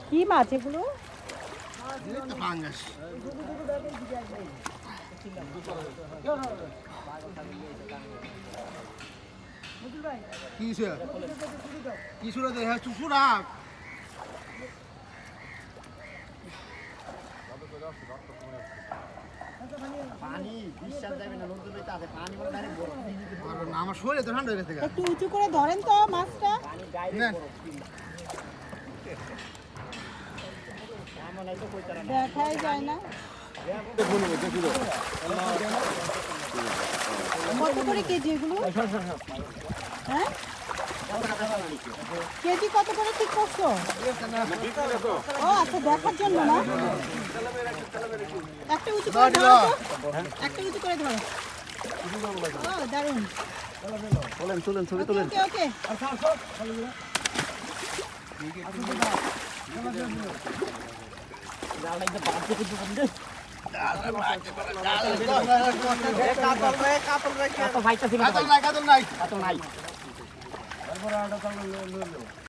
কি মাছ এগুলো? আমার শরীরে তো ঠান্ডা হয়ে গেছে। একটু উঁচু করে ধরেন তো মাছটা। দেখাই যায় না। কত করে কেজি এগুলো? হ্যাঁ, কেজি কত করে ঠিক করছো? ও আচ্ছা, দেখার জন্য না। একটা উঁচু করে ধরো তো, একটা উঁচু করে ধরো। ও দারুণ। তুলেন ছবি তুলেন। ওকে ওকে। কাতল নাই